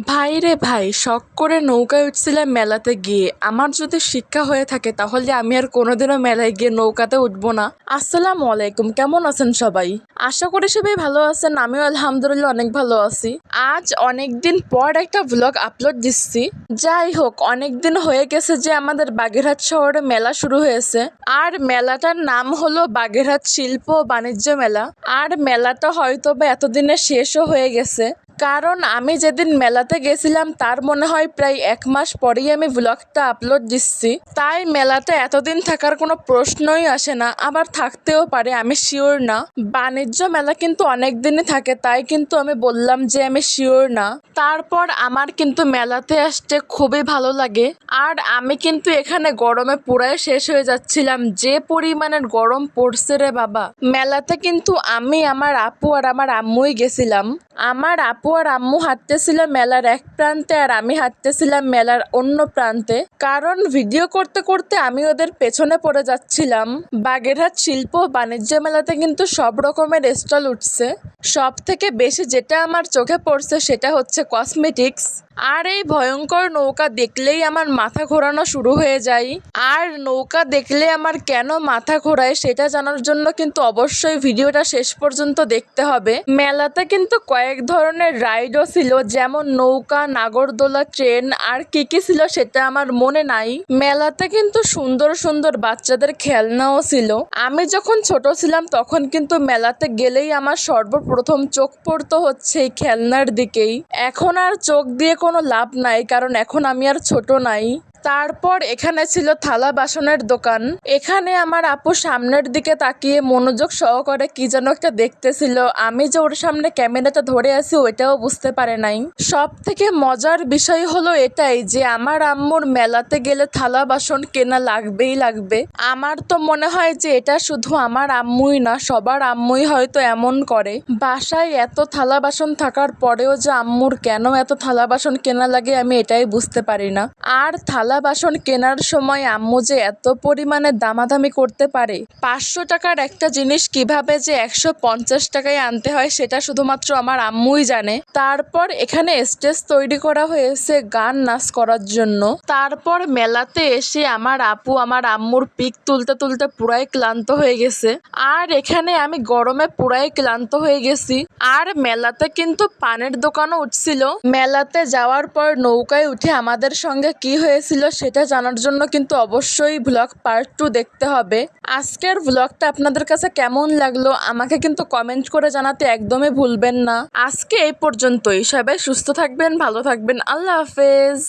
ভাই রে ভাই, শখ করে নৌকায় উঠছিলাম মেলাতে গিয়ে। আমার যদি শিক্ষা হয়ে থাকে তাহলে আমি আর কোনোদিনও মেলায় গিয়ে নৌকাতে উঠবো না। আসসালামু আলাইকুম, কেমন আছেন সবাই? আশা করি সবাই ভালো আছেন। আমিও আলহামদুলিল্লাহ অনেক ভালো আছি। আজ অনেকদিন পর একটা ভ্লগ আপলোড দিচ্ছি। যাই হোক, অনেকদিন হয়ে গেছে যে আমাদের বাগেরহাট শহরে মেলা শুরু হয়েছে। আর মেলাটার নাম হলো বাগেরহাট শিল্প ও বাণিজ্য মেলা। আর মেলাটা হয়তো বা এতদিনে শেষও হয়ে গেছে, কারণ আমি যেদিন মেলাতে গেছিলাম তার মনে হয় প্রায় 1 মাস পরেই আমি ভ্লগটা আপলোড দিচ্ছি। তাই মেলাতে এতদিন থাকার কোনো প্রশ্নই আসে না, আবার থাকতেও পারে, আমি শিওর না। বাণিজ্য মেলা কিন্তু অনেক দিনই থাকে, তাই কিন্তু আমি বললাম যে আমি শিওর না। তারপর আমার কিন্তু মেলাতে আসতে খুবই ভালো লাগে। আর আমি কিন্তু এখানে গরমে পুরাই শেষ হয়ে যাচ্ছিলাম, যে পরিমাণের গরম পড়ছে রে বাবা। মেলাতে কিন্তু আমি, আমার আপু আর আমার আম্মুই গেছিলাম। আমার আপু আর আম্মু হাঁটতেছিল মেলার এক প্রান্তে আর আমি হাঁটতেছিলাম মেলার অন্য প্রান্তে, কারণ ভিডিও করতে করতে আমি ওদের পেছনে পড়ে যাচ্ছিলাম। বাগেরহাট শিল্প ও বাণিজ্য মেলাতে কিন্তু সব রকমের স্টল উঠছে। সব থেকে বেশি যেটা আমার চোখে পড়ছে সেটা হচ্ছে কসমেটিক্স। আর এই ভয়ঙ্কর নৌকা দেখলেই আমার মাথা ঘোরানো শুরু হয়ে যায়। আর নৌকা দেখলে আমার কেন মাথা ঘোরায় সেটা জানার জন্য কিন্তু অবশ্যই ভিডিওটা শেষ পর্যন্ত দেখতে হবে। মেলাতে কিন্তু কয়েক ধরনের রাইডও ছিল, যেমন নৌকা, নাগরদোলা, ট্রেন আর কি কি ছিল সেটা আমার মনে নাই। মেলাতে কিন্তু সুন্দর সুন্দর বাচ্চাদের খেলনাও ছিল। আমি যখন ছোট ছিলাম তখন কিন্তু মেলাতে গেলেই আমার সর্বপ্রথম চোখ পড়তো হচ্ছে এই খেলনার দিকেই। এখন আর চোখ দিয়ে কোনো লাভ নাই, কারণ এখন আমি আর ছোট নাই। তারপর এখানে ছিল থালা বাসনের দোকান। এখানে আমার আপু সামনের দিকে তাকিয়ে মনোযোগ সহকারে কি যেন একটা দেখতেছিল। আমি যে ওর সামনে ক্যামেরাটা ধরে আছি ওইটাও বুঝতে পারে নাই। সব থেকে মজার বিষয় হলো এটাই যে আমার আম্মুর মেলাতে গেলে থালা বাসন কেনা লাগবেই লাগবে। আমার তো মনে হয় যে এটা শুধু আমার আম্মুই না, সবার আম্মুই হয়তো এমন করে। বাসায় এত থালা বাসন থাকার পরেও যে আম্মুর কেন এত থালা বাসন কেনা লাগে আমি এটাই বুঝতে পারি না। আর থালা বাসন কেনার সময় আম্মু যে এত পরিমাণে দামাদামি করতে পারে। 500 টাকার একটা জিনিস কিভাবে যে 150 টাকায় আনতে হয় সেটা শুধুমাত্র আমার আম্মুই জানে। তারপর এখানে স্টেজ তৈরি করা হয়েছে গান নাচ করার জন্য। তারপর মেলাতে এসে আমার আপু আমার আম্মুর পিক তুলতে তুলতে পুরাই ক্লান্ত হয়ে গেছে। আর এখানে আমি গরমে পুরাই ক্লান্ত হয়ে গেছি। আর মেলাতে কিন্তু পানের দোকানও উঠছিল। মেলাতে যাওয়ার পর নৌকায় উঠে আমাদের সঙ্গে কি হয়েছিল সেটা জানার জন্য কিন্তু অবশ্যই ভ্লগ পার্ট 2 দেখতে হবে। আজকের ভ্লগটা আপনাদের কাছে কেমন লাগলো আমাকে কিন্তু কমেন্ট করে জানাতে একদমই ভুলবেন না। আজকে এই পর্যন্তই। সবাই সুস্থ থাকবেন, ভালো থাকবেন। আল্লাহ হাফেজ।